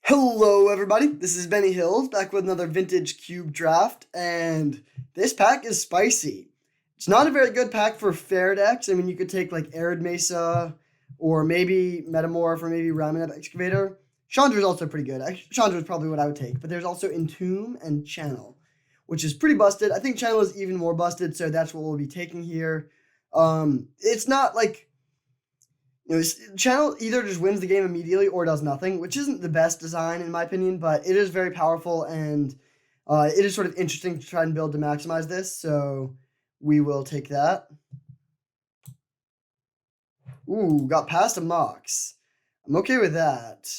Hello everybody, this is Bennyhillz back with another vintage cube draft, and this pack is spicy. It's not a very good pack for fair decks. I mean, you could take like Arid Mesa, or maybe Metamorph, or maybe Raminab Excavator. Chandra is also pretty good. Chandra is probably what I would take, but there's also Entomb and Channel, which is pretty busted. I think Channel is even more busted, so that's what we'll be taking here. It's not like Channel either just wins the game immediately or does nothing, which isn't the best design in my opinion, but it is very powerful and it is sort of interesting to try and build to maximize this. So we will take that. Ooh, got past a Mox. I'm okay with that.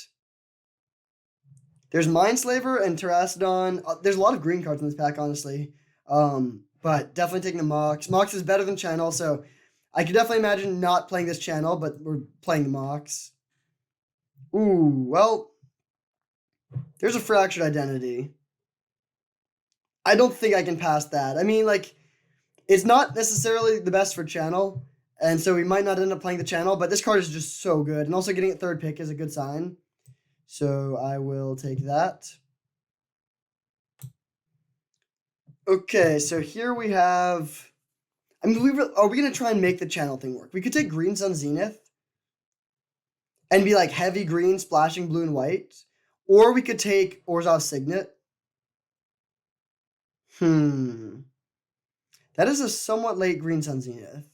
There's Mindslaver and Terrastodon. There's a lot of green cards in this pack, honestly. But definitely taking the Mox. Mox is better than Channel, so I could definitely imagine not playing this Channel, but we're playing the Mox. Ooh, well, there's a Fractured Identity. I don't think I can pass that. I mean, like, it's not necessarily the best for Channel, and so we might not end up playing the Channel, but this card is just so good. And also getting it third pick is a good sign. So I will take that. Okay, so here we have... I mean, are we going to try and make the Channel thing work? We could take Green Sun Zenith and be like heavy green, splashing blue and white. Or we could take Orzhov Signet. That is a somewhat late Green Sun Zenith.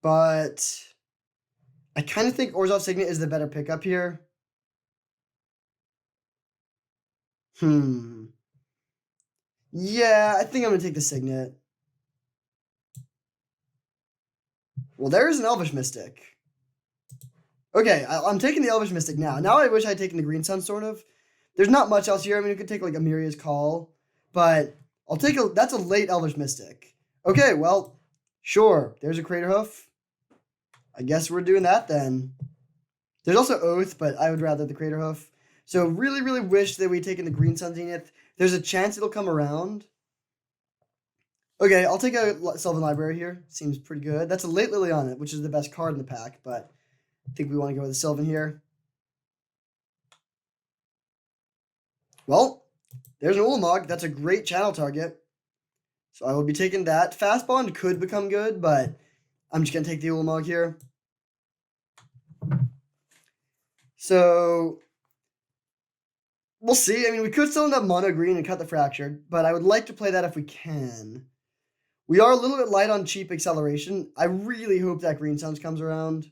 But I kind of think Orzhov Signet is the better pickup here. Yeah, I think I'm going to take the Signet. Well, there's an Elvish Mystic. Okay, I'm taking the Elvish Mystic now. Now I wish I'd taken the Green Sun, sort of. There's not much else here. I mean, you could take like Amiria's Call, but I'll take that's a late Elvish Mystic. Okay, well, sure. There's a Crater Hoof. I guess we're doing that then. There's also Oath, but I would rather the Crater Hoof. So really, really wish that we'd taken the Green Sun Zenith. There's a chance it'll come around. Okay, I'll take a Sylvan Library here. Seems pretty good. That's a late Liliana, which is the best card in the pack, but I think we want to go with a Sylvan here. Well, there's an Ulamog. That's a great channel target. So I will be taking that. Fast Bond could become good, but I'm just going to take the Ulamog here. So we'll see. I mean, we could still end up mono green and cut the Fractured, but I would like to play that if we can. We are a little bit light on cheap acceleration. I really hope that Green Suns comes around.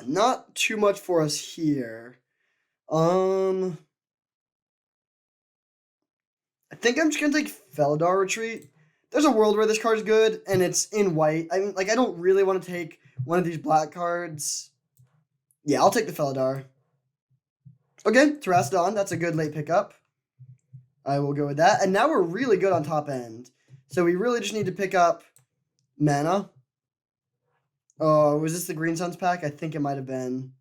Not too much for us here. I think I'm just gonna take Felidar Retreat. There's a world where this card is good, and it's in white. I mean, like, I don't really want to take one of these black cards. Yeah, I'll take the Felidar. Okay, Terrastodon, that's a good late pickup. I will go with that. And now we're really good on top end. So we really just need to pick up mana. Oh, was this the Green Suns pack? I think it might have been.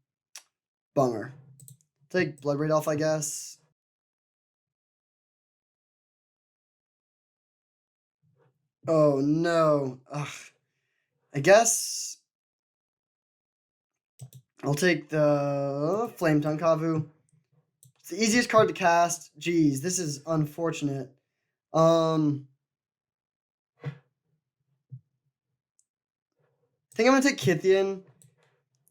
Bummer. Take Bloodbraid Elf, I guess. Oh, no. Ugh. I guess I'll take the Flame Tongue Kavu. It's the easiest card to cast. Jeez, this is unfortunate. I think I'm going to take Kithian.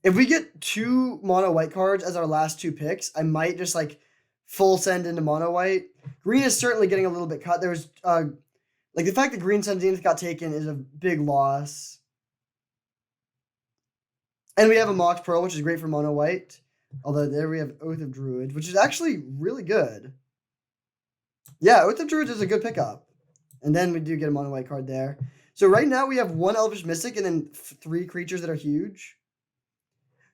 If we get 2 mono white cards as our last 2 picks, I might just like full send into mono white. Green is certainly getting a little bit cut. There was like the fact that Green Sun Zenith got taken is a big loss. And we have a Mox Pearl, which is great for mono white. Although there we have Oath of Druid, which is actually really good. Yeah, Oath of Druid is a good pickup. And then we do get a mono white card there. So right now we have 1 Elvish Mystic and then 3 creatures that are huge.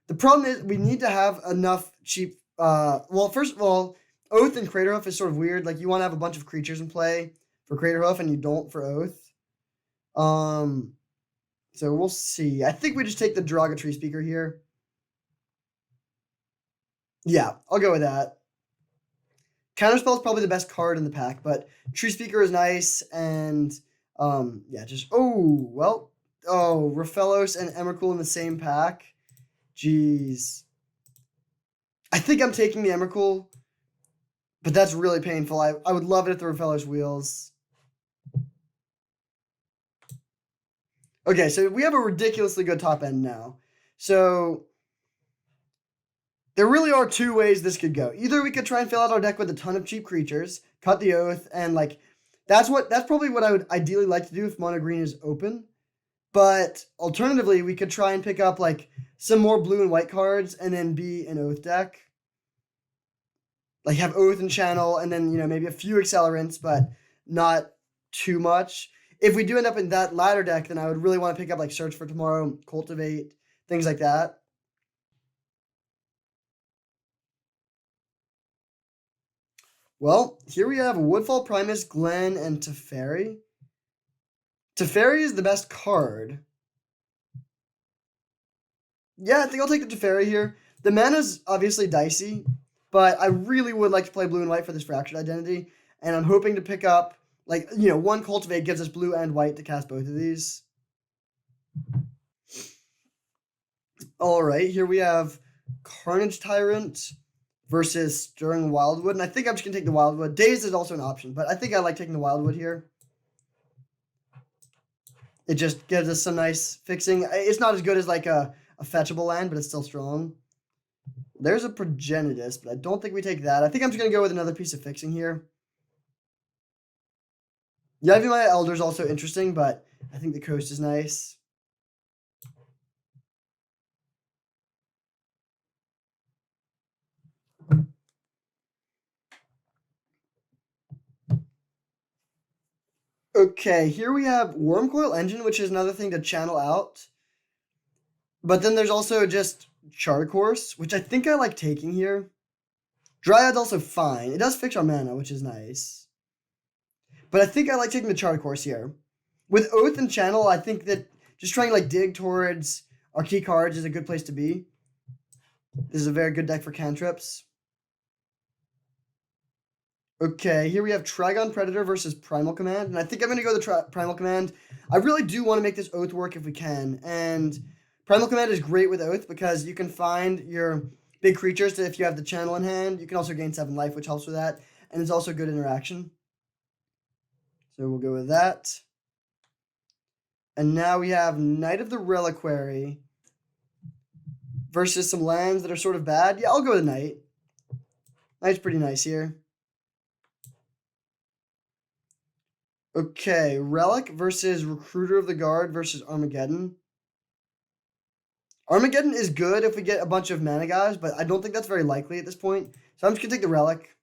The problem is we need to have enough cheap... well, first of all, Oath and Crater Hoof is sort of weird. Like, you want to have a bunch of creatures in play for Crater Hoof, and you don't for Oath. So we'll see. I think we just take the Derogatory Speaker here. Yeah, I'll go with that. Counterspell is probably the best card in the pack, but Tree Speaker is nice, and Yeah, just oh well. Oh, Raphaelos and Emrakul in the same pack. Jeez. I think I'm taking the Emrakul, but that's really painful. I would love it if the Raphaelos wheels. Okay, so we have a ridiculously good top end now. So there really are two ways this could go. Either we could try and fill out our deck with a ton of cheap creatures, cut the oath, and like that's probably what I would ideally like to do if mono green is open. But alternatively, we could try and pick up like some more blue and white cards and then be an oath deck. Like have oath and channel and then, maybe a few accelerants, but not too much. If we do end up in that latter deck, then I would really want to pick up like Search for Tomorrow, Cultivate, things like that. Well, here we have Woodfall Primus, Glen, and Teferi. Teferi is the best card. Yeah, I think I'll take the Teferi here. The mana's obviously dicey, but I really would like to play blue and white for this Fractured Identity, and I'm hoping to pick up, like, one Cultivate gives us blue and white to cast both of these. All right, here we have Carnage Tyrant versus Stirring Wildwood, and I think I'm just going to take the Wildwood. Dazed is also an option, but I think I like taking the Wildwood here. It just gives us some nice fixing. It's not as good as like a fetchable land, but it's still strong. There's a Progenitus, but I don't think we take that. I think I'm just going to go with another piece of fixing here. Yavimaya Elder is also interesting, but I think the coast is nice. Okay, here we have Wormcoil Engine, which is another thing to channel out. But then there's also just Charter Course, which I think I like taking here. Dryad's also fine. It does fix our mana, which is nice. But I think I like taking the Charter Course here. With Oath and Channel, I think that just trying to like dig towards our key cards is a good place to be. This is a very good deck for cantrips. Okay, here we have Trigon Predator versus Primal Command, and I think I'm going to go the Primal Command. I really do want to make this Oath work if we can, and Primal Command is great with Oath because you can find your big creatures if you have the channel in hand. You can also gain 7 life, which helps with that, and it's also good interaction. So we'll go with that. And now we have Knight of the Reliquary versus some lands that are sort of bad. Yeah, I'll go with Knight. Knight's pretty nice here. Okay, Relic versus Recruiter of the Guard versus Armageddon. Armageddon is good if we get a bunch of mana guys, but I don't think that's very likely at this point. So I'm just going to take the Relic.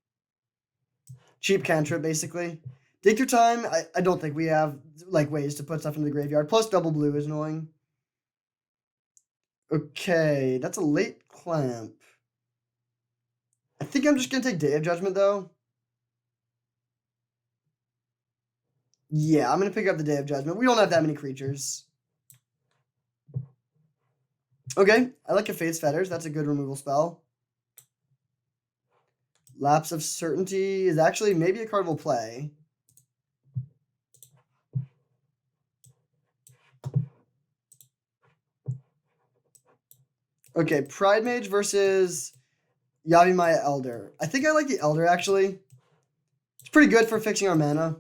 Cheap cantrip, basically. Dig Through Time, I don't think we have like ways to put stuff into the graveyard. Plus double blue is annoying. Okay, that's a late clamp. I think I'm just going to take Day of Judgment, though. Yeah, I'm going to pick up the Day of Judgment. We don't have that many creatures. Okay, I like a Fate's Fetters. That's a good removal spell. Lapse of Certainty is actually maybe a card we'll play. Okay, Pride Mage versus Yavimaya Elder. I think I like the Elder, actually. It's pretty good for fixing our mana.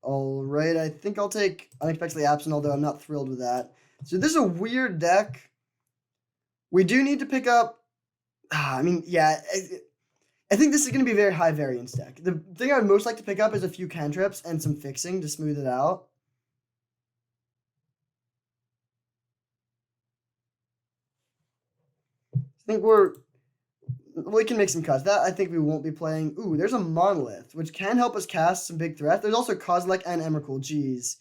All right, I think I'll take Unexpectedly Absent, although I'm not thrilled with that. So this is a weird deck. We do need to pick up... I mean, yeah, I think this is going to be a very high variance deck. The thing I would most like to pick up is a few cantrips and some fixing to smooth it out. I think we can make some cuts. That I think we won't be playing. Ooh, there's a Monolith, which can help us cast some big threats. There's also Kozilek and Emrakul. Jeez.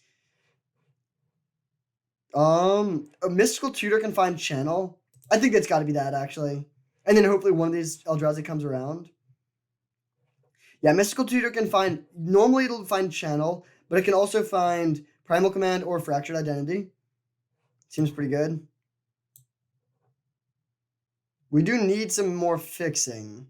A Mystical Tutor can find Channel. I think it's got to be that, actually. And then hopefully one of these Eldrazi comes around. Yeah, Mystical Tutor can find... Normally it'll find Channel, but it can also find Primal Command or Fractured Identity. Seems pretty good. We do need some more fixing.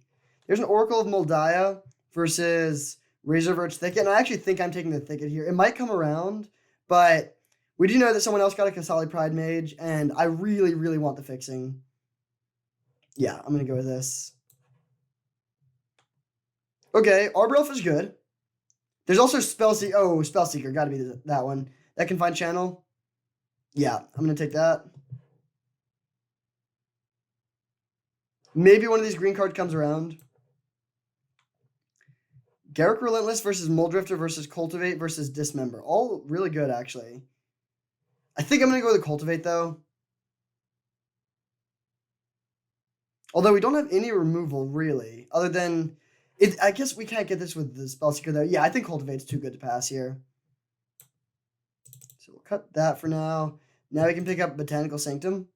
There's an Oracle of Moldiah versus Razorverge Thicket, and I actually think I'm taking the Thicket here. It might come around, but we do know that someone else got a Kasali Pride Mage, and I really, really want the fixing. Yeah, I'm going to go with this. Okay, Arbor Elf is good. There's also Spellseeker. Oh, Spellseeker. Got to be that one. That can find channel. Yeah, I'm going to take that. Maybe one of these green cards comes around. Garruk Relentless versus Moldrifter versus Cultivate versus Dismember. All really good, actually. I think I'm going to go with the Cultivate, though. Although we don't have any removal, really, other than... I guess we can't get this with the Spellseeker, though. Yeah, I think Cultivate's too good to pass here. So we'll cut that for now. Now we can pick up Botanical Sanctum.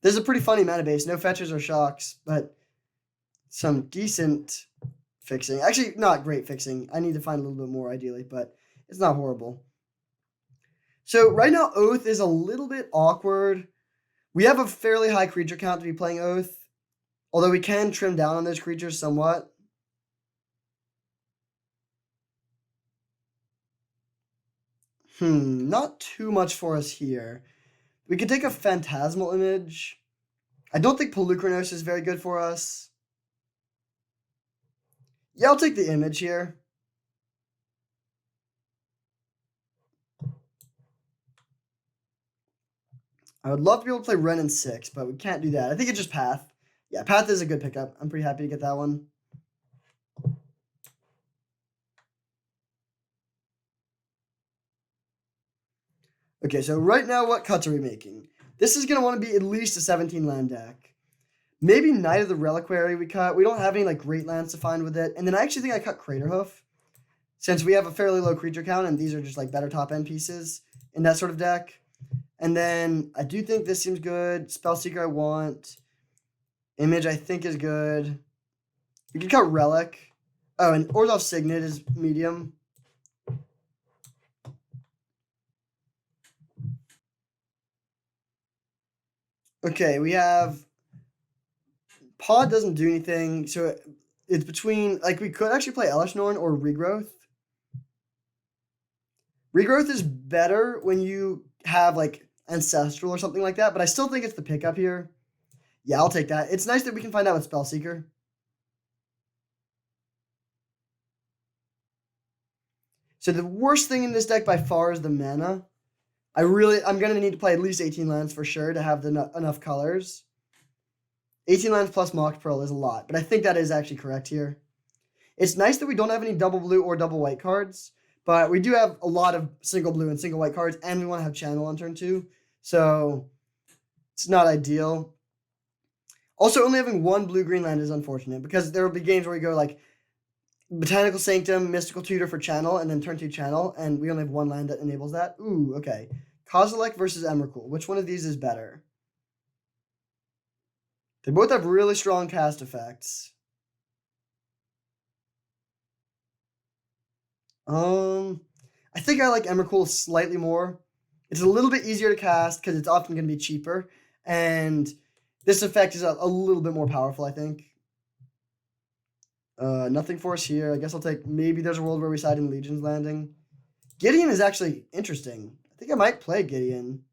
This is a pretty funny mana base. No fetches or shocks, but some decent fixing. Actually, not great fixing. I need to find a little bit more, ideally, but it's not horrible. So right now, Oath is a little bit awkward. We have a fairly high creature count to be playing Oath, although we can trim down on those creatures somewhat. Not too much for us here. We could take a Phantasmal Image. I don't think Polukranos is very good for us. Yeah, I'll take the image here. I would love to be able to play Ren in 6, but we can't do that. I think it's just Path. Yeah, Path is a good pickup. I'm pretty happy to get that one. Okay, so right now, what cuts are we making? This is going to want to be at least a 17 land deck. Maybe Knight of the Reliquary we cut. We don't have any like great lands to find with it. And then I actually think I cut Craterhoof, since we have a fairly low creature count and these are just like better top end pieces in that sort of deck. And then I do think this seems good. Spellseeker I want. Image I think is good. We can cut Relic. Oh, and Orzhov Signet is medium. Okay, we have... Pod doesn't do anything, so it's between... Like, we could actually play Elesh Norn or Regrowth. Regrowth is better when you have, like, Ancestral or something like that, but I still think it's the pickup here. Yeah, I'll take that. It's nice that we can find out with Spellseeker. So the worst thing in this deck by far is the mana. I'm going to need to play at least 18 lands for sure to have enough colors. 18 lands plus Mocked Pearl is a lot, but I think that is actually correct here. It's nice that we don't have any double blue or double white cards, but we do have a lot of single blue and single white cards, and we want to have Channel on turn 2, so it's not ideal. Also, only having one blue-green land is unfortunate, because there will be games where we go like Botanical Sanctum, Mystical Tutor for Channel, and then turn 2 Channel, and we only have one land that enables that. Ooh, okay. Kozilek versus Emrakul. Which one of these is better? They both have really strong cast effects. I think I like Emrakul slightly more. It's a little bit easier to cast because it's often going to be cheaper, and this effect is a little bit more powerful, I think. Nothing for us here. I guess I'll take... Maybe there's a world where we side in Legion's Landing. Gideon is actually interesting. I think I might play Gideon.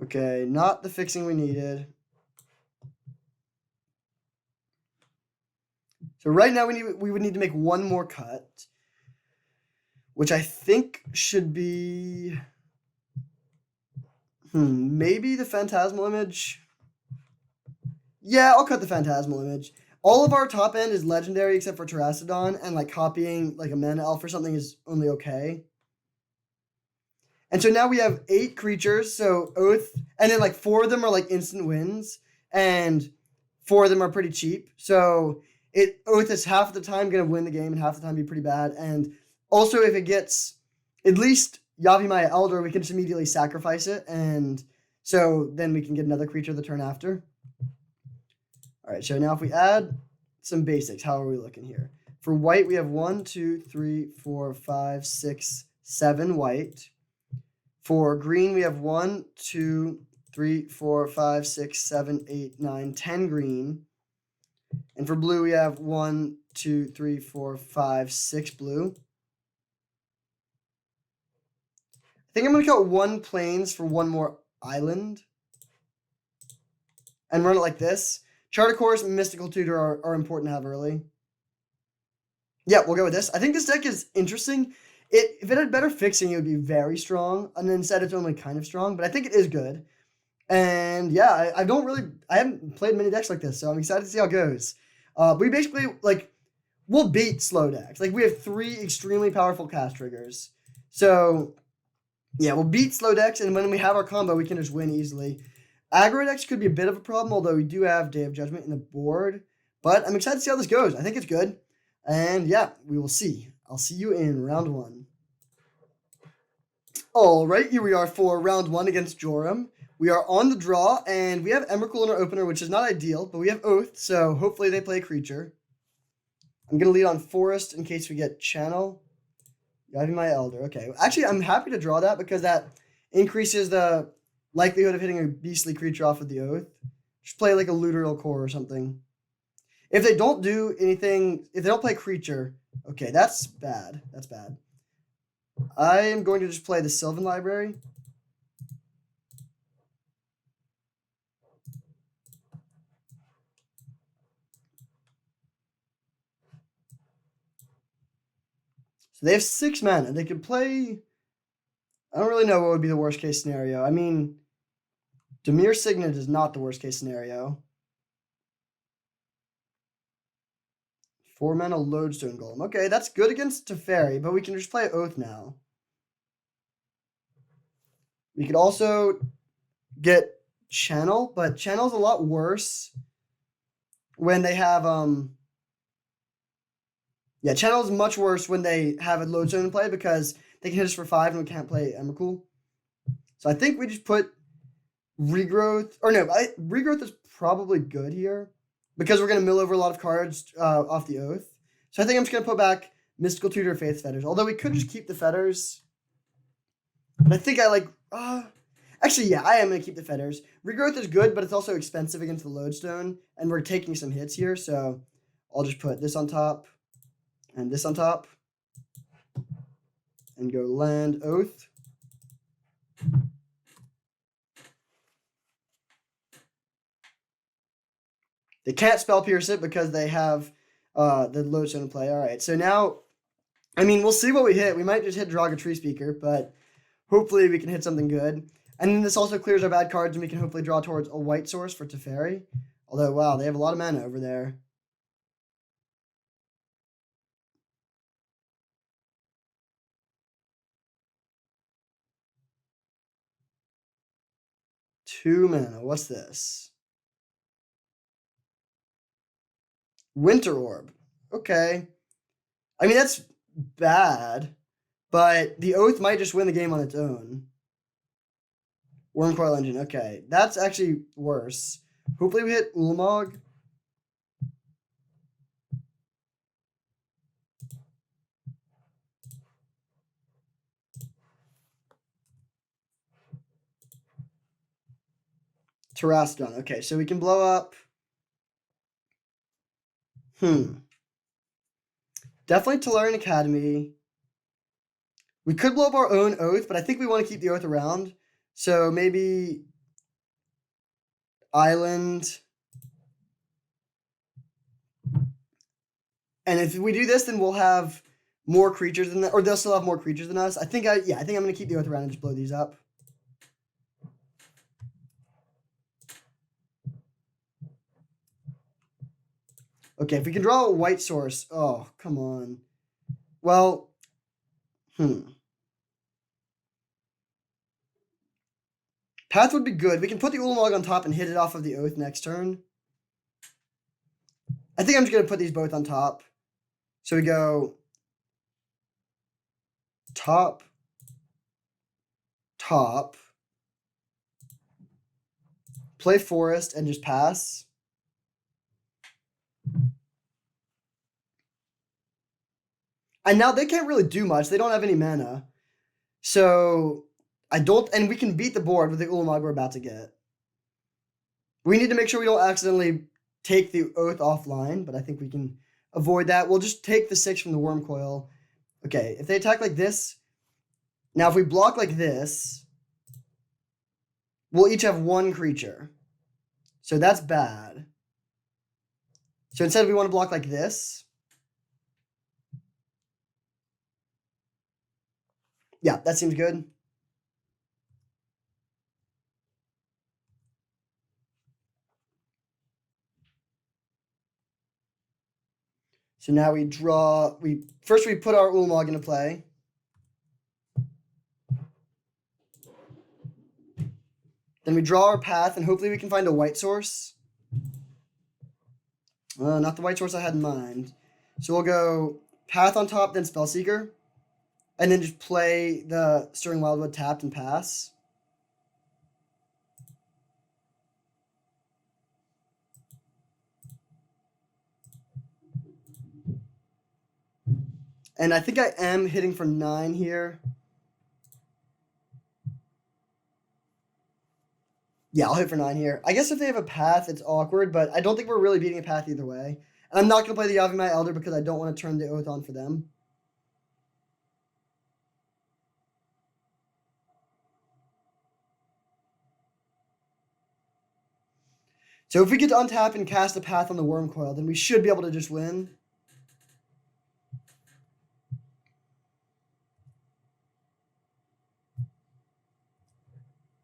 Okay, not the fixing we needed. So right now we would need to make one more cut, which I think should be... maybe the Phantasmal Image... Yeah, I'll cut the Phantasmal Image. All of our top end is legendary except for Terracodon, and like copying like a mana elf or something is only okay. And so now we have 8 creatures, so Oath, and then like 4 of them are like instant wins, and 4 of them are pretty cheap. So Oath is half the time going to win the game and half the time be pretty bad. And also if it gets at least Yavimaya Elder, we can just immediately sacrifice it, and so then we can get another creature the turn after. All right, so now if we add some basics, how are we looking here? For white, we have 1, 2, 3, 4, 5, 6, 7 white. For green, we have 1, 2, 3, 4, 5, 6, 7, 8, 9, 10 green. And for blue, we have 1, 2, 3, 4, 5, 6 blue. I think I'm going to cut 1 plains for 1 more island. And run it like this. Charter Course and Mystical Tutor are important to have early. Yeah, we'll go with this. I think this deck is interesting. If it had better fixing, it would be very strong. And instead, it's only kind of strong. But I think it is good. And yeah, I haven't played many decks like this, so I'm excited to see how it goes. We basically, we'll beat slow decks. We have 3 extremely powerful cast triggers. So, yeah, we'll beat slow decks, and when we have our combo, we can just win easily. Aggro decks could be a bit of a problem, although we do have Day of Judgment in the board. But I'm excited to see how this goes. I think it's good. And yeah, we will see. I'll see you in round 1. Alright, here we are for round 1 against Joram. We are on the draw, and we have Emrakul in our opener, which is not ideal, but we have Oath, so hopefully they play a creature. I'm going to lead on Forest in case we get Channel. Guiding my Elder. Okay. Actually, I'm happy to draw that because that increases the likelihood of hitting a beastly creature off with the Oath. Just play like a Looterial Core or something. If they don't do anything, if they don't play creature, okay, that's bad. That's bad. I am going to just play the Sylvan Library. So they have 6 mana. They could play... I don't really know what would be the worst case scenario. I mean, Dimir Signet is not the worst case scenario. 4 mana Lodestone Golem. Okay, that's good against Teferi, but we can just play Oath now. We could also get Channel, but Channel's a lot worse when they have yeah, Channel's much worse when they have a Lodestone in play because they can hit us for 5 and we can't play Emrakul. So I think we just put Regrowth, or no, Regrowth is probably good here because we're going to mill over a lot of cards off the Oath. So I think I'm just going to put back Mystical Tutor, Faith Fetters, although we could just keep the Fetters. But I think actually, yeah, I am going to keep the Fetters. Regrowth is good, but it's also expensive against the Lodestone, and we're taking some hits here, so I'll just put this on top and this on top and go land Oath. They can't Spell Pierce it because they have the Lodestone in play. All right, so now, I mean, we'll see what we hit. We might just hit Draga Tree Speaker, but hopefully we can hit something good. And then this also clears our bad cards, and we can hopefully draw towards a white source for Teferi. Although, wow, they have a lot of mana over there. Two mana. What's this? Winter Orb. Okay. I mean, that's bad, but the Oath might just win the game on its own. Wormcoil Engine. Okay. That's actually worse. Hopefully we hit Ulamog. Terraston. Okay, so we can blow up. Definitely Tolarian Academy. We could blow up our own Oath, but I think we want to keep the Oath around. So maybe Island. And if we do this, then we'll have more creatures than that, or they'll still have more creatures than us. I think I'm going to keep the Oath around and just blow these up. Okay, if we can draw a white source. Oh, come on. Well, Path would be good. We can put the Ulamog on top and hit it off of the Oath next turn. I think I'm just going to put these both on top. So we go top, top, play Forest, and just pass. And now they can't really do much. They don't have any mana. So and we can beat the board with the Ulamog we're about to get. We need to make sure we don't accidentally take the Oath offline, but I think we can avoid that. We'll just take the 6 from the Worm Coil. Okay, if they attack like this, now if we block like this, we'll each have 1 creature. So that's bad. So instead we want to block like this. Yeah, that seems good. So now we draw, first we put our Ulamog into play. Then we draw our path, and hopefully we can find a white source. Not the white source I had in mind. So we'll go path on top, then Spellseeker. And then just play the Stirring Wildwood tapped and pass. And I think I am hitting for 9 here. Yeah, I'll hit for 9 here. I guess if they have a path, it's awkward, but I don't think we're really beating a path either way. And I'm not going to play the Yavimaya Elder because I don't want to turn the Oath on for them. So if we get to untap and cast a path on the Worm Coil, then we should be able to just win.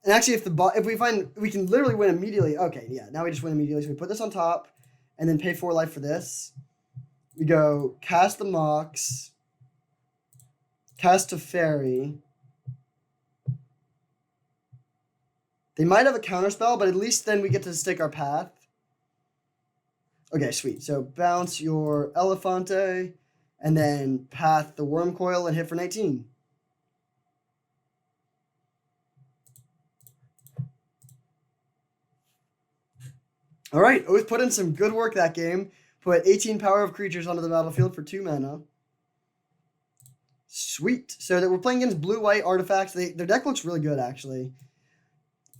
And actually, if we find we can literally win immediately. Okay, yeah, now we just win immediately. So we put this on top, and then pay 4 life for this. We go cast the Mox, cast a Fairy. They might have a counterspell, but at least then we get to stick our path. Okay, sweet. So bounce your Elefante, and then path the Worm Coil and hit for 19. All right, Oath put in some good work that game. Put 18 power of creatures onto the battlefield for 2 mana. Sweet. So that we're playing against blue-white artifacts. Their deck looks really good, actually.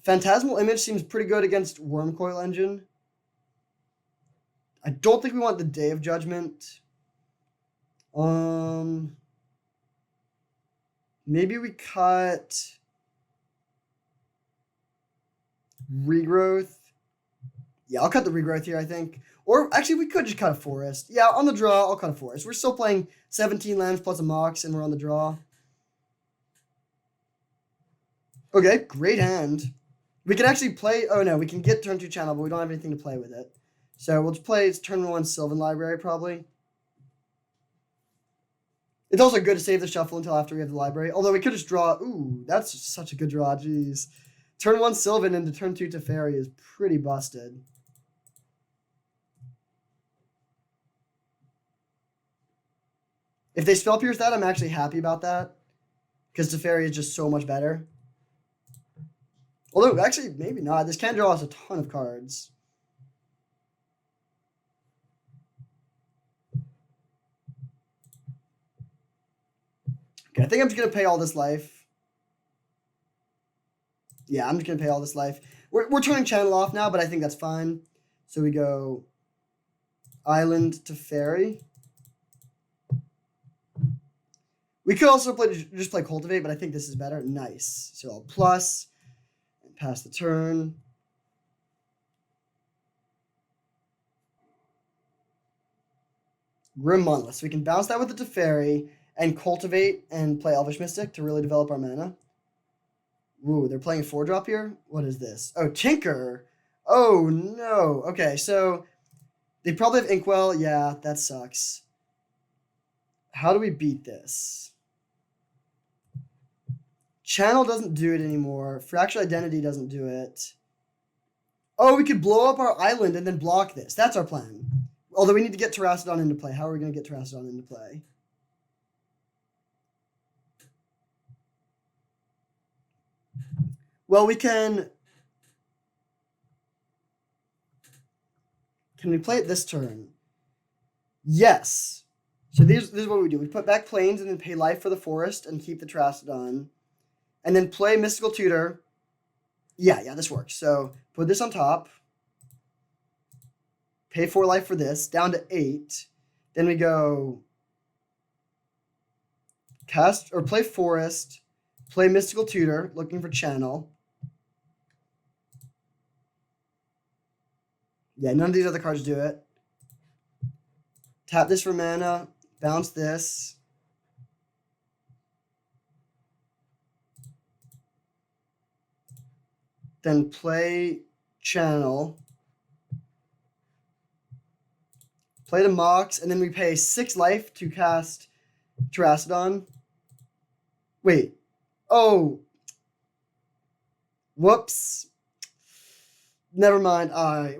Phantasmal Image seems pretty good against Worm Coil Engine. I don't think we want the Day of Judgment. Maybe we cut Regrowth. Yeah, I'll cut the Regrowth here, I think. Or actually, we could just cut a Forest. Yeah, on the draw, I'll cut a Forest. We're still playing 17 lands plus a Mox, and we're on the draw. Okay, great hand. We can actually play... Oh, no, we can get turn 2 Channel, but we don't have anything to play with it. So we'll just play turn 1 Sylvan Library, probably. It's also good to save the shuffle until after we have the library. Although we could just draw... Ooh, that's such a good draw, jeez. Turn 1 Sylvan into turn 2 Teferi is pretty busted. If they Spell Pierce that, I'm actually happy about that. Because Teferi is just so much better. Although, actually, maybe not. This can draw us a ton of cards. Okay, I think I'm just going to pay all this life. Yeah, I'm just going to pay all this life. We're turning Channel off now, but I think that's fine. So we go Island to Fairy. We could also just play Cultivate, but I think this is better. Nice. So I'll plus and pass the turn. Grim Monolith. So we can bounce that with the Teferi and Cultivate and play Elvish Mystic to really develop our mana. Ooh, they're playing a 4-drop here? What is this? Oh, Tinker. Oh, no. Okay, so they probably have Inkwell. Yeah, that sucks. How do we beat this? Channel doesn't do it anymore. Fractured Identity doesn't do it. Oh, we could blow up our island and then block this. That's our plan. Although we need to get Terracodon into play. How are we going to get Terracodon into play? Well, we can... Can we play it this turn? Yes. So this is what we do. We put back Plains and then pay life for the forest and keep the Terracodon. And then play Mystical Tutor. Yeah, this works. So put this on top. pay 4 life for this, down to 8. Then we go cast or play Forest, play Mystical Tutor, looking for Channel. Yeah, none of these other cards do it. Tap this for mana, bounce this. Then play Channel. Play the Mox, and then we pay 6 life to cast Terrastodon. Wait. Oh. Whoops. Never mind.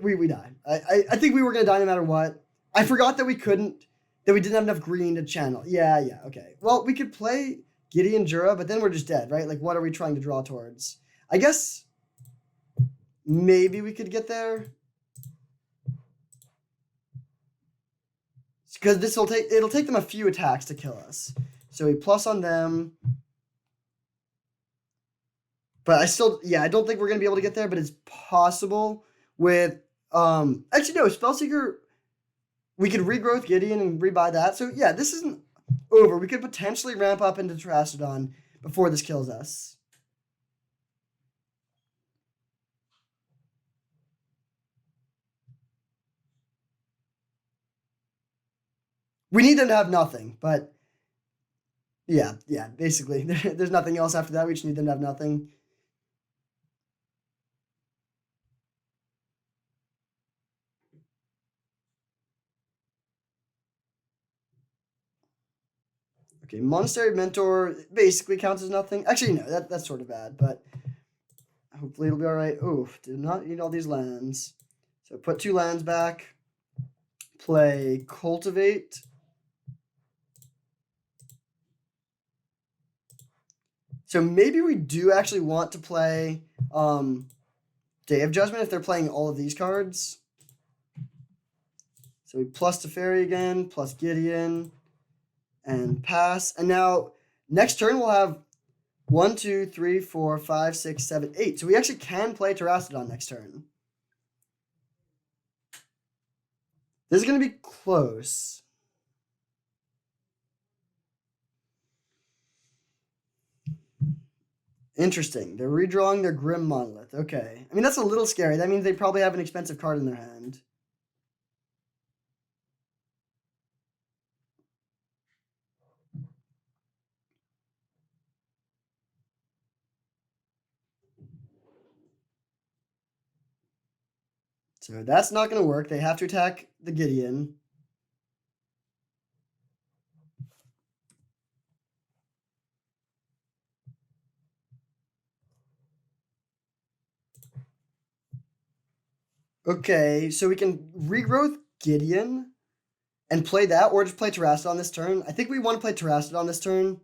We died. I think we were going to die no matter what. I forgot that we didn't have enough green to channel. Yeah, okay. Well, we could play Gideon Jura, but then we're just dead, right? Like, what are we trying to draw towards? I guess maybe we could get there. Because it'll take them a few attacks to kill us. So we plus on them. But I don't think we're going to be able to get there, but it's possible with, actually no, Spellseeker, we could regrowth Gideon and rebuy that. So yeah, this isn't over. We could potentially ramp up into Terrastodon before this kills us. We need them to have nothing, but yeah, basically. There's nothing else after that. We just need them to have nothing. Okay, Monastery Mentor basically counts as nothing. Actually, no, that's sort of bad, but hopefully it'll be all right. Oof, did not need all these lands. So put 2 lands back. Play Cultivate. So maybe we do actually want to play Day of Judgment if they're playing all of these cards. So we plus Teferi again, plus Gideon, and pass. And now next turn we'll have 1, 2, 3, 4, 5, 6, 7, 8. So we actually can play Terrastodon next turn. This is going to be close. Interesting. They're redrawing their Grim Monolith. Okay. I mean, that's a little scary. That means they probably have an expensive card in their hand. So that's not going to work. They have to attack the Gideon. Okay, so we can regrowth Gideon and play that, or just play Terrastodon this turn. I think we want to play Terrastodon this turn.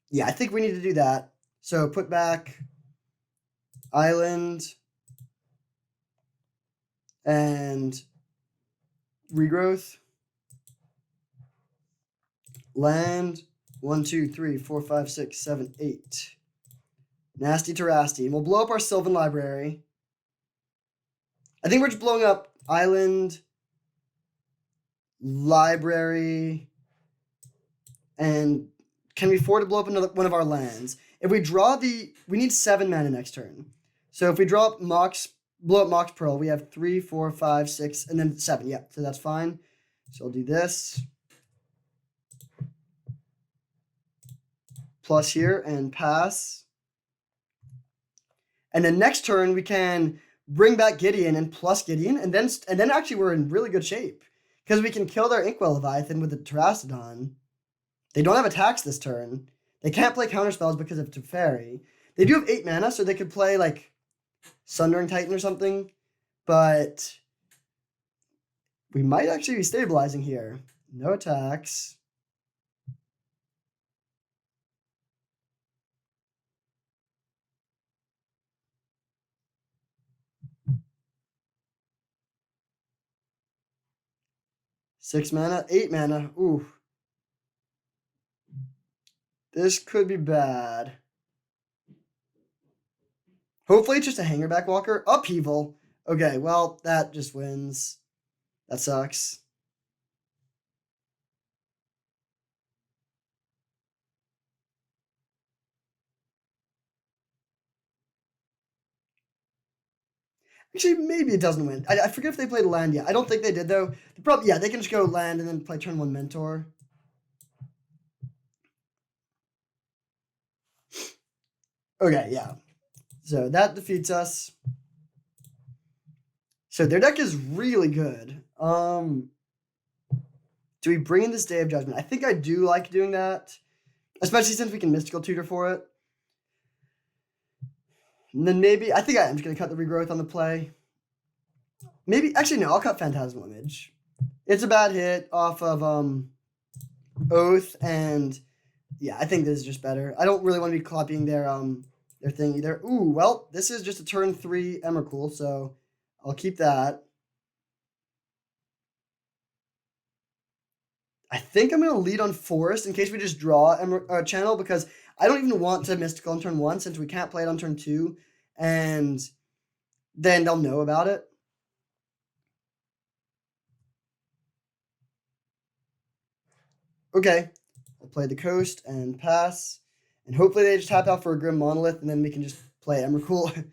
Yeah, I think we need to do that. So put back Island and regrowth. Land 1, 2, 3, 4, 5, 6, 7, 8. Nasty Terrasti. And we'll blow up our Sylvan Library. I think we're just blowing up Island, Library, and can we afford to blow up another one of our lands? If we draw we need 7 mana next turn. So if we draw up blow up Mox Pearl, we have 3, 4, 5, 6, and then 7. Yeah, so that's fine. So I'll do this. Plus here and pass. And then next turn we can bring back Gideon and plus Gideon, and then actually we're in really good shape because we can kill their Inkwell Leviathan with the Terrastodon. They don't have attacks this turn. They can't play counterspells because of Teferi. They do have 8 mana, so they could play like Sundering Titan or something, but we might actually be stabilizing here. No attacks. Six mana, 8 mana. Ooh. This could be bad. Hopefully it's just a hangerback walker. Upheaval. Okay, well, that just wins. That sucks. Actually, maybe it doesn't win. I forget if they played land yet. I don't think they did, though. Yeah, they can just go land and then play turn 1 Mentor. Okay, yeah. So that defeats us. So their deck is really good. Do we bring in this Day of Judgment? I think I do like doing that, especially since we can Mystical Tutor for it. And then maybe, I think I am just going to cut the Regrowth on the play. Maybe, actually, no, I'll cut Phantasmal Image. It's a bad hit off of Oath, and yeah, I think this is just better. I don't really want to be copying their thing either. Ooh, well, this is just a turn 3 Emrakul, so I'll keep that. I think I'm going to lead on Forest in case we just draw Channel, because I don't even want to Mystical on turn 1 since we can't play it on turn 2, and then they'll know about it. Okay, I'll play the Coast and pass, and hopefully they just tap out for a Grim Monolith, and then we can just play Emrakul.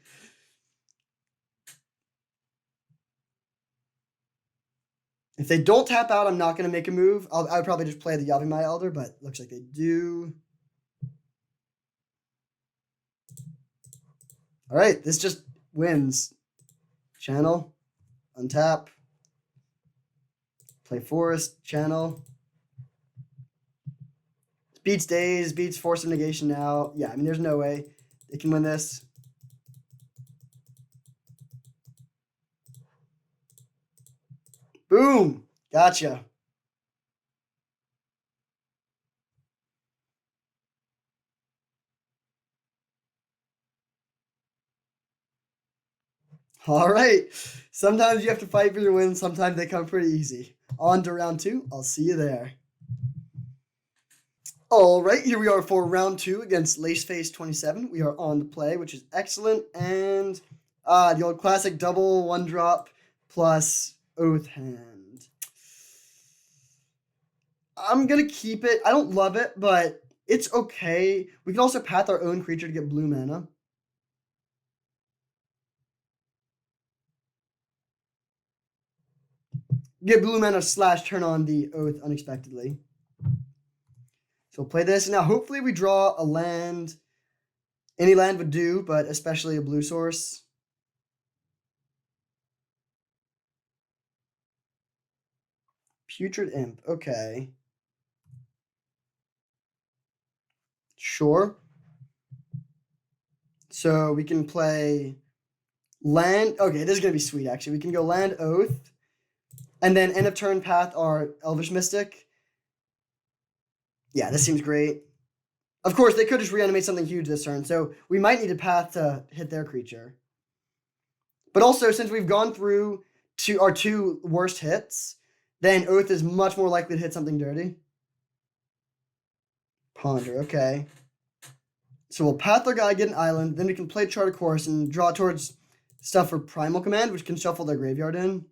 If they don't tap out, I'm not going to make a move. I would probably just play the Yavimaya Elder, but looks like they do. All right, this just wins. Channel, untap, play Forest, channel. Beats Daze, beats Force of Negation now. Yeah, I mean, there's no way they can win this. Boom! Gotcha. All right. Sometimes you have to fight for your wins. Sometimes they come pretty easy. On to round 2. I'll see you there. All right, here we are for round 2 against Laceface 27. We are on the play, which is excellent. And the old classic double 1-drop plus Oath hand. I'm going to keep it. I don't love it, but it's okay. We can also path our own creature to get blue mana. Get blue mana / turn on the Oath unexpectedly. So we'll play this. Now, hopefully we draw a land. Any land would do, but especially a blue source. Putrid Imp. Okay. Sure. So we can play land. Okay, this is going to be sweet, actually. We can go land Oath. And then end of turn path our Elvish Mystic. Yeah, this seems great. Of course, they could just reanimate something huge this turn, so we might need a path to hit their creature. But also, since we've gone through our 2 worst hits, then Oath is much more likely to hit something dirty. Ponder, okay. So we'll path our guy, get an island, then we can play Chart a Course and draw towards stuff for Primal Command, which can shuffle their graveyard in.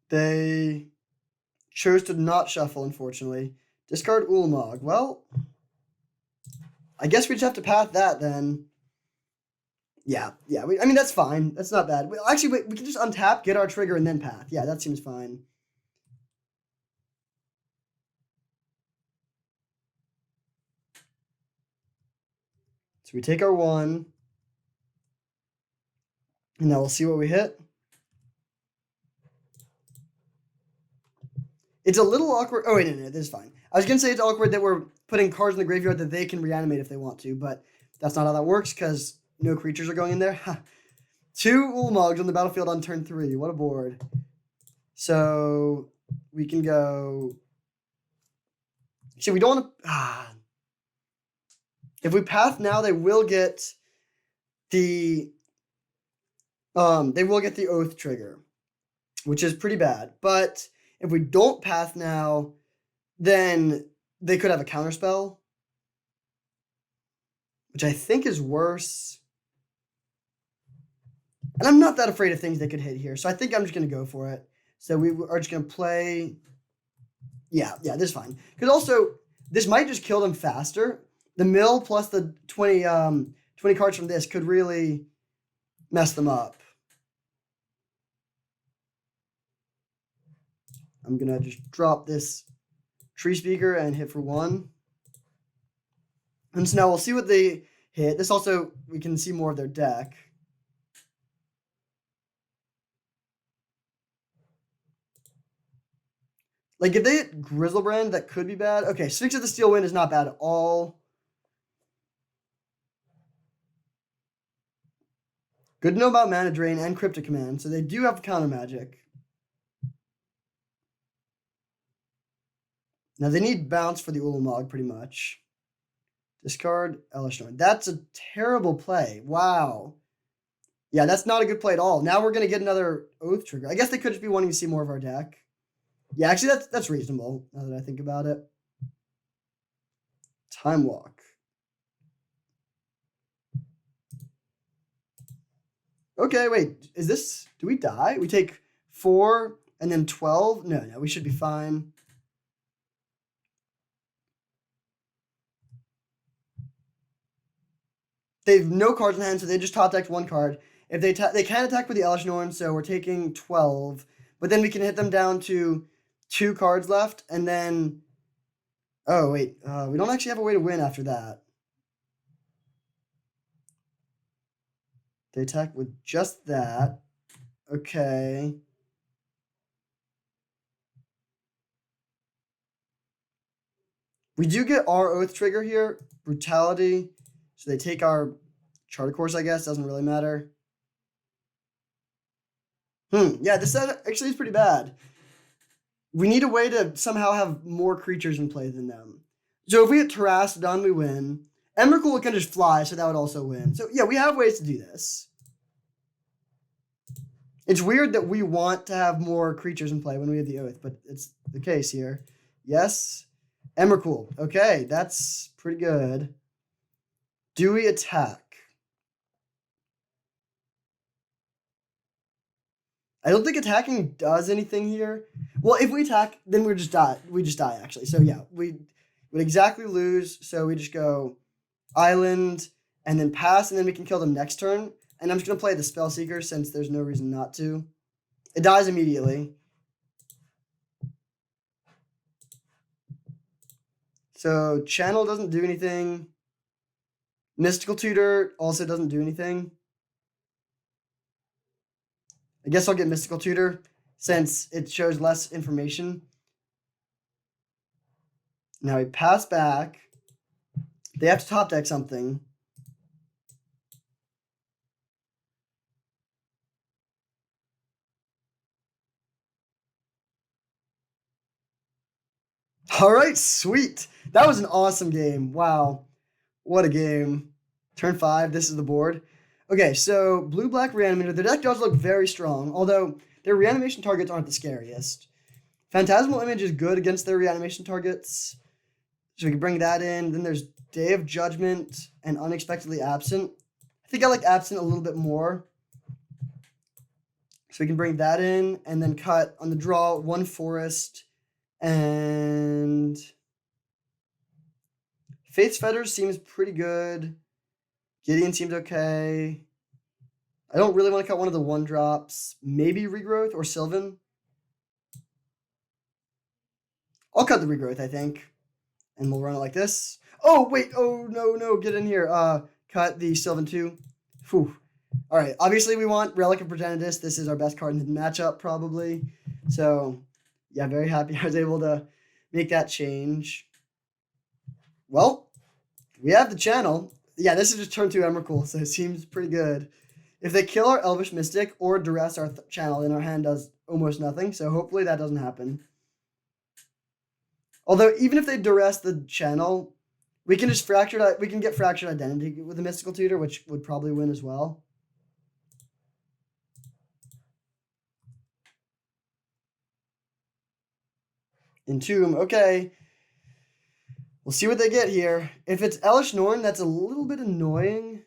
They chose to not shuffle, unfortunately. Discard Ulamog. Well, I guess we just have to path that then. Yeah. I mean, that's fine. That's not bad. Actually, we can just untap, get our trigger, and then path. Yeah, that seems fine. So we take our 1. And now we'll see what we hit. It's a little awkward. Oh, wait, no, this is fine. I was going to say it's awkward that we're putting cards in the graveyard that they can reanimate if they want to, but that's not how that works because no creatures are going in there. 2 Ulamog's on the battlefield on turn 3. What a board. So we can go. See, we don't want to. If we path now, they will get the Oath trigger, which is pretty bad. But if we don't path now, then they could have a counterspell. which I think is worse. And I'm not that afraid of things that could hit here, so I think I'm just going to go for it. So we are just going to play... Yeah, this is fine. Because also, this might just kill them faster. The mill plus the 20 cards from this could really mess them up. I'm going to just drop this tree speaker and hit for 1. And so now we'll see what they hit. This also, we can see more of their deck. Like, if they hit Grizzlebrand, that could be bad. Okay, Sphinx of the Steel Wind is not bad at all. Good to know about Mana Drain and Cryptic Command, so they do have counter magic. Now, they need bounce for the Ulamog, pretty much. Discard Elishnorn. That's a terrible play. Wow. Yeah, that's not a good play at all. Now we're going to get another Oath Trigger. I guess they could just be wanting to see more of our deck. Yeah, actually, that's reasonable, now that I think about it. Time Walk. Okay, wait. Is this... Do we die? We take 4 and then 12? No, we should be fine. They have no cards in hand, so they just top decked 1 card. If they can attack with the Elishnorn, so we're taking 12. But then we can hit them down to 2 cards left, and then... Oh, wait. We don't actually have a way to win after that. They attack with just that. Okay. We do get our Oath Trigger here. Brutality. So they take our Charter Course, I guess. Doesn't really matter. Yeah, this set actually is pretty bad. We need a way to somehow have more creatures in play than them. So if we hit Terrastodon, we win. Emrakul can just fly, so that would also win. So yeah, we have ways to do this. It's weird that we want to have more creatures in play when we have the Oath, but it's the case here. Yes. Emrakul. Okay, that's pretty good. Do we attack? I don't think attacking does anything here. Well, if we attack, then we just die. We just die, actually. So yeah, we would exactly lose. So we just go Island and then pass, and then we can kill them next turn. And I'm just going to play the Spellseeker since there's no reason not to. It dies immediately. So Channel doesn't do anything. Mystical Tutor also doesn't do anything. I guess I'll get Mystical Tutor since it shows less information. Now we pass back. They have to top deck something. All right, sweet. That was an awesome game. Wow. What a game. Turn 5, this is the board. Okay, so Blue-Black Reanimator. The deck does look very strong, although their reanimation targets aren't the scariest. Phantasmal Image is good against their reanimation targets, so we can bring that in. Then there's Day of Judgment and Unexpectedly Absent. I think I like Absent a little bit more. So we can bring that in and then cut on the draw 1 Forest and... Faith's Fetters seems pretty good. Gideon seems okay. I don't really want to cut one of the 1-drops. Maybe Regrowth or Sylvan. I'll cut the Regrowth, I think. And we'll run it like this. Oh, wait. Oh, no. Get in here. Cut the Sylvan too. Whew. All right. Obviously, we want Relic of Progenitus. This is our best card in the matchup, probably. So, yeah, very happy I was able to make that change. Well, we have the channel. Yeah, this is just turn 2 Emrakul, so it seems pretty good. If they kill our Elvish Mystic or duress our channel, then our hand does almost nothing, so hopefully that doesn't happen. Although, even if they duress the channel, we can just get Fractured Identity with a Mystical Tutor, which would probably win as well. Entomb, okay. We'll see what they get here. If it's Elish Norn, that's a little bit annoying.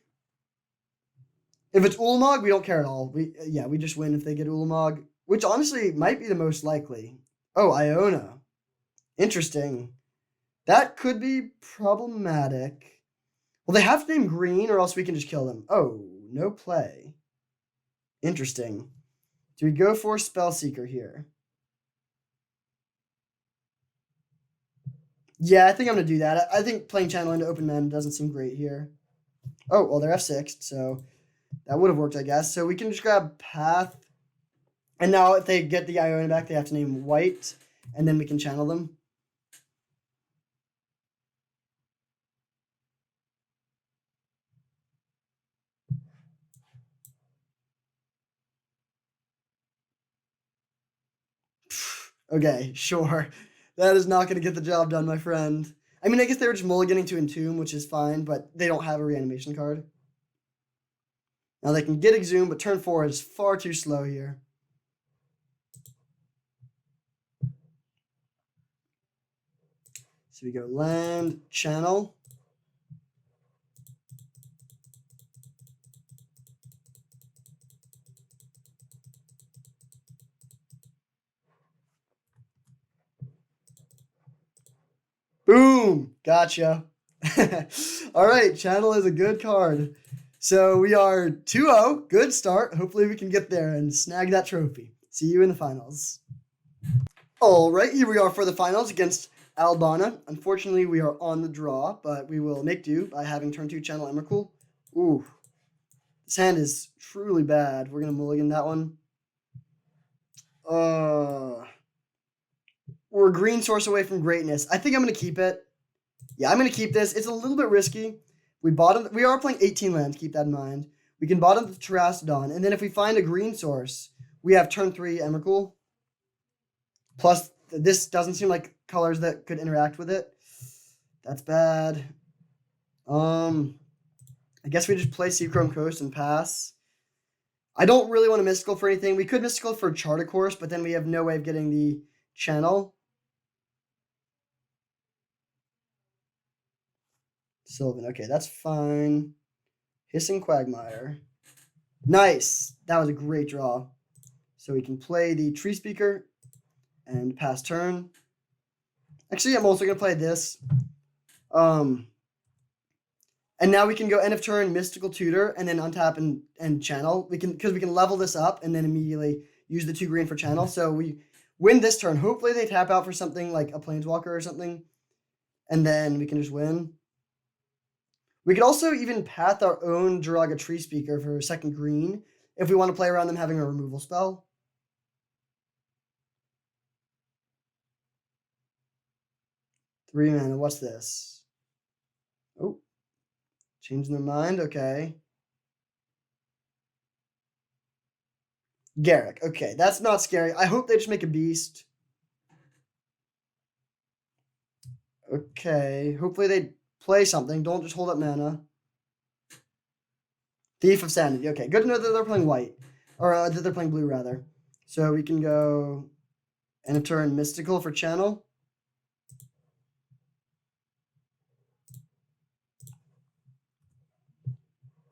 If it's Ulamog, we don't care at all. We just win if they get Ulamog, which honestly might be the most likely. Oh, Iona. Interesting. That could be problematic. Well, they have to name green or else we can just kill them. Oh, no play. Interesting. Do we go for Spellseeker here? Yeah, I think I'm going to do that. I think playing Channel into open mana doesn't seem great here. Oh, well, they're F6, so that would have worked, I guess. So we can just grab Path. And now if they get the Iona back, they have to name white, and then we can channel them. Okay, sure. That is not going to get the job done, my friend. I mean, I guess they were just mulliganing to Entomb, which is fine, but they don't have a reanimation card. Now they can get Exhume, but turn 4 is far too slow here. So we go land, channel. Boom! Gotcha. All right, channel is a good card. So we are 2-0. Good start. Hopefully we can get there and snag that trophy. See you in the finals. All right, here we are for the finals against Albana. Unfortunately, we are on the draw, but we will make do by having turn 2 channel Emrakul. Ooh, this hand is truly bad. We're going to mulligan that one. We're a green source away from greatness. I think I'm going to keep it. Yeah, I'm going to keep this. It's a little bit risky. We are playing 18 lands, keep that in mind. We can bottom the Terrastodon, and then if we find a green source, we have turn 3 Emrakul. Plus, this doesn't seem like colors that could interact with it. That's bad. I guess we just play Seachrome Coast and pass. I don't really want to Mystical for anything. We could Mystical for Charter Course, but then we have no way of getting the channel. Sylvan. Okay, that's fine. Hissing Quagmire. Nice. That was a great draw. So we can play the Tree Speaker and pass turn. Actually, I'm also going to play this. And now we can go end of turn, Mystical Tutor, and then untap and channel. Because we can level this up and then immediately use the 2 green for channel. So we win this turn. Hopefully they tap out for something like a Planeswalker or something. And then we can just win. We could also even path our own Jiraga Tree Speaker for a second green if we want to play around them having a removal spell. Three mana. What's this? Oh. Changing their mind. Okay. Garrick. Okay, that's not scary. I hope they just make a beast. Okay. Hopefully they play something. Don't just hold up mana. Thief of Sanity. Okay, good to know that they're playing white. Or that they're playing blue, rather. So we can go end of turn Mystical for channel.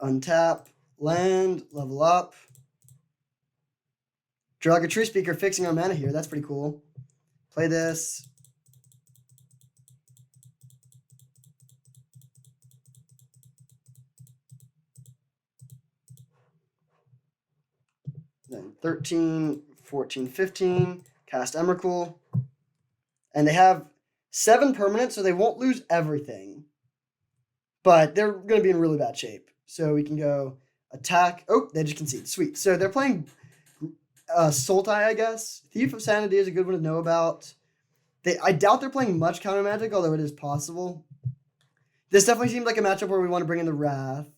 Untap, land, level up. Jiraga Tree Speaker fixing our mana here. That's pretty cool. Play this. Then 13, 14, 15. Cast Emrakul. And they have 7 permanents, so they won't lose everything. But they're going to be in really bad shape. So we can go attack. Oh, they just concede. Sweet. So they're playing Sultai, I guess. Thief of Sanity is a good one to know about. I doubt they're playing much counter magic, although it is possible. This definitely seems like a matchup where we want to bring in the Wrath.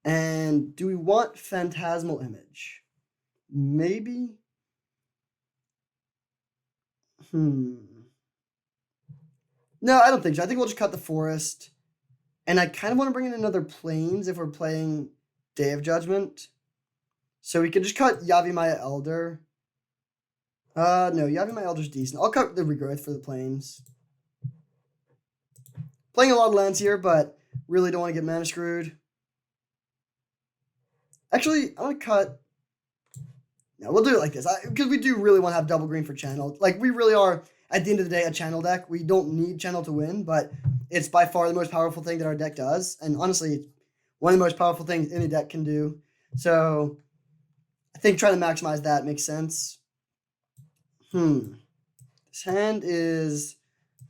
And do we want Phantasmal Image? Maybe? No, I don't think so. I think we'll just cut the forest. And I kind of want to bring in another Plains if we're playing Day of Judgment. So we could just cut Yavimaya Elder. No, Yavimaya Elder's decent. I'll cut the Regrowth for the Plains. Playing a lot of lands here, but really don't want to get mana screwed. Actually, I'm going to cut. No, we'll do it like this. Because we do really want to have double green for channel. Like, we really are, at the end of the day, a channel deck. We don't need channel to win, but it's by far the most powerful thing that our deck does. And honestly, it's one of the most powerful things any deck can do. So, I think trying to maximize that makes sense. This hand is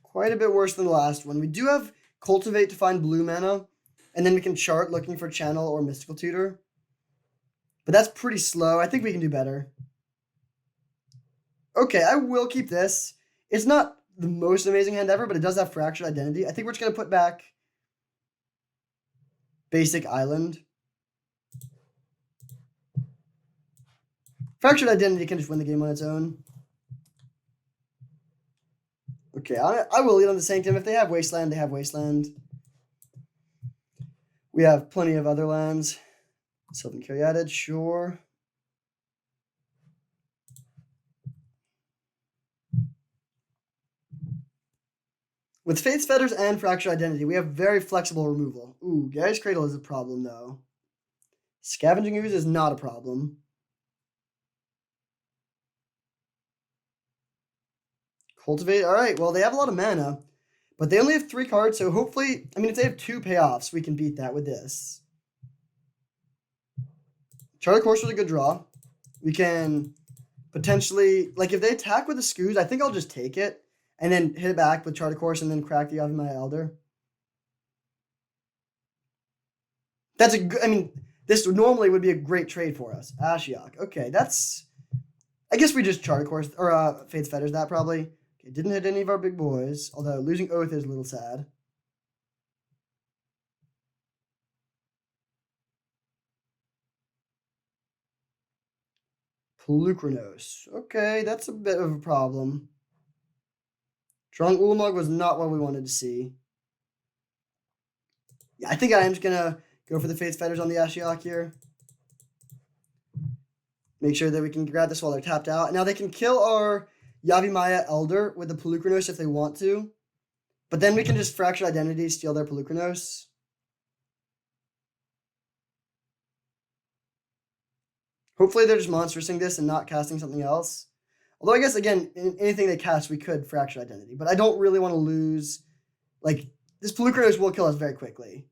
quite a bit worse than the last one. We do have Cultivate to find blue mana, and then we can chart looking for Channel or Mystical Tutor. But that's pretty slow. I think we can do better. Okay, I will keep this. It's not the most amazing hand ever, but it does have Fractured Identity. I think we're just going to put back Basic Island. Fractured Identity can just win the game on its own. Okay, I will lead on the Sanctum. If they have Wasteland, they have Wasteland. We have plenty of other lands. Sylvan Caryatid, sure. With Faith's Fetters and Fractured Identity, we have very flexible removal. Ooh, Gary's Cradle is a problem, though. Scavenging Ooze is not a problem. Cultivate, all right. Well, they have a lot of mana, but they only have 3 cards, so hopefully, I mean, if they have 2 payoffs, we can beat that with this. Charter Course was a good draw. We can potentially, like, if they attack with a Scooze, I think I'll just take it and then hit it back with Charter Course and then crack the Yavimaya Elder. That's a good, I mean, this normally would be a great trade for us. Ashiok. Okay, that's, I guess we just Charter Course, or Faith's Fetters that probably. Okay, didn't hit any of our big boys, although losing Oath is a little sad. Polukranos. Okay, that's a bit of a problem. Drawing Ulamog was not what we wanted to see. Yeah, I think I am just going to go for the Faith's Fetters on the Ashiok here. Make sure that we can grab this while they're tapped out. Now they can kill our Yavimaya Elder with the Polukranos if they want to. But then we can just Fractured Identity, steal their Polukranos. Hopefully they're just monstersing this and not casting something else. Although I guess, again, anything they cast, we could Fractured Identity. But I don't really want to lose. Like, this Polukranos will kill us very quickly.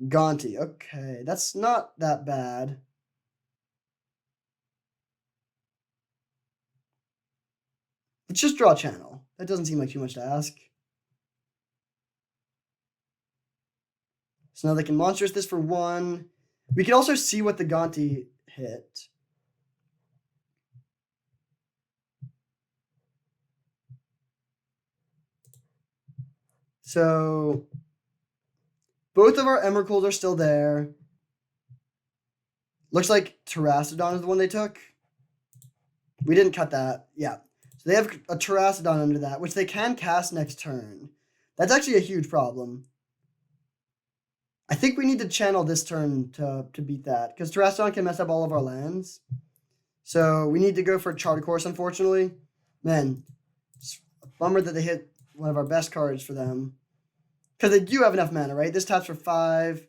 Gonti. Okay, that's not that bad. Let's just draw Channel. That doesn't seem like too much to ask. So now they can monstrous this for 1. We can also see what the Gonti hit. So both of our Emrakul's are still there. Looks like Terrastodon is the one they took. We didn't cut that. Yeah. So they have a Terrastodon under that, which they can cast next turn. That's actually a huge problem. I think we need to channel this turn to beat that, because Terrastodon can mess up all of our lands. So we need to go for Charter Course, unfortunately. Man, it's a bummer that they hit one of our best cards for them. Because they do have enough mana, right? This taps for 5,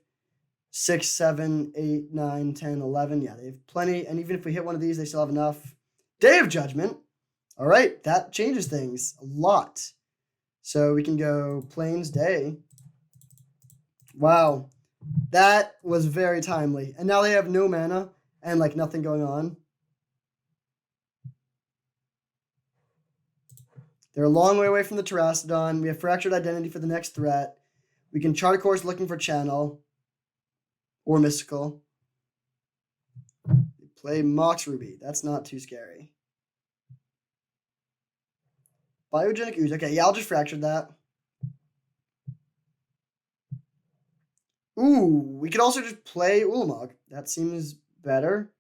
6, 7, 8, 9, 10, 11. Yeah, they have plenty. And even if we hit one of these, they still have enough. Day of Judgment. All right, that changes things a lot. So we can go Plains Day. Wow, that was very timely. And now they have no mana and like nothing going on. They're a long way away from the Terrastodon. We have Fractured Identity for the next threat. We can Charter Course looking for Channel or Mystical. Play Mox Ruby. That's not too scary. Biogenic Ooze. Okay, yeah, I'll just Fracture that. Ooh, we could also just play Ulamog. That seems better.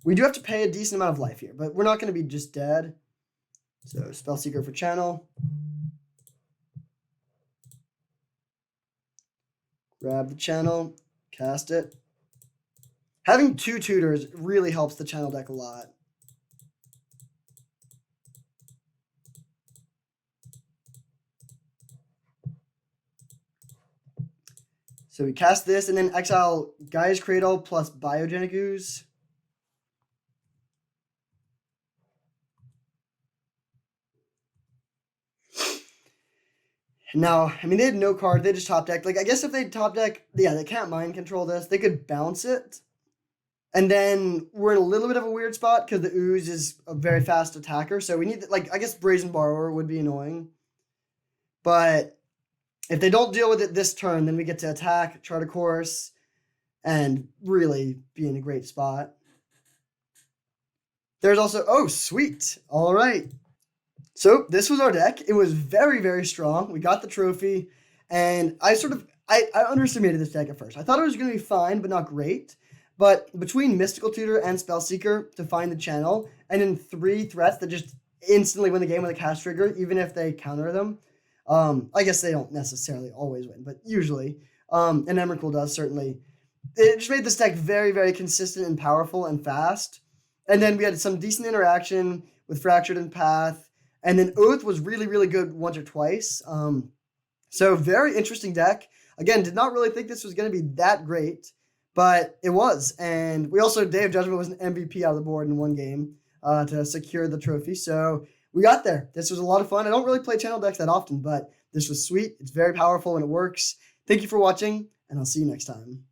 We do have to pay a decent amount of life here, but we're not going to be just dead. So Spellseeker for Channel. Grab the Channel, cast it. Having 2 tutors really helps the Channel deck a lot. So we cast this and then exile Gaia's Cradle plus Biogenic Ooze. Now, I mean, they had no card. They just top deck. Like, I guess if they top deck, yeah, they can't mind control this. They could bounce it. And then we're in a little bit of a weird spot because the Ooze is a very fast attacker. So we need, like, I guess Brazen Borrower would be annoying. But if they don't deal with it this turn, then we get to attack, chart a course, and really be in a great spot. There's also, oh, sweet. All right. So this was our deck. It was very, very strong. We got the trophy, and I underestimated this deck at first. I thought it was going to be fine, but not great. But between Mystical Tutor and Spellseeker to find the channel, and in 3 threats that just instantly win the game with a cast trigger, even if they counter them. I guess they don't necessarily always win, but usually. And Emrakul does, certainly. It just made this deck very, very consistent and powerful and fast. And then we had some decent interaction with Fractured and Path. And then Oath was really, really good once or twice. So very interesting deck. Again, did not really think this was going to be that great, but it was. And we also, Day of Judgment was an MVP out of the board in one game to secure the trophy. So we got there. This was a lot of fun. I don't really play channel decks that often, but this was sweet. It's very powerful and it works. Thank you for watching, and I'll see you next time.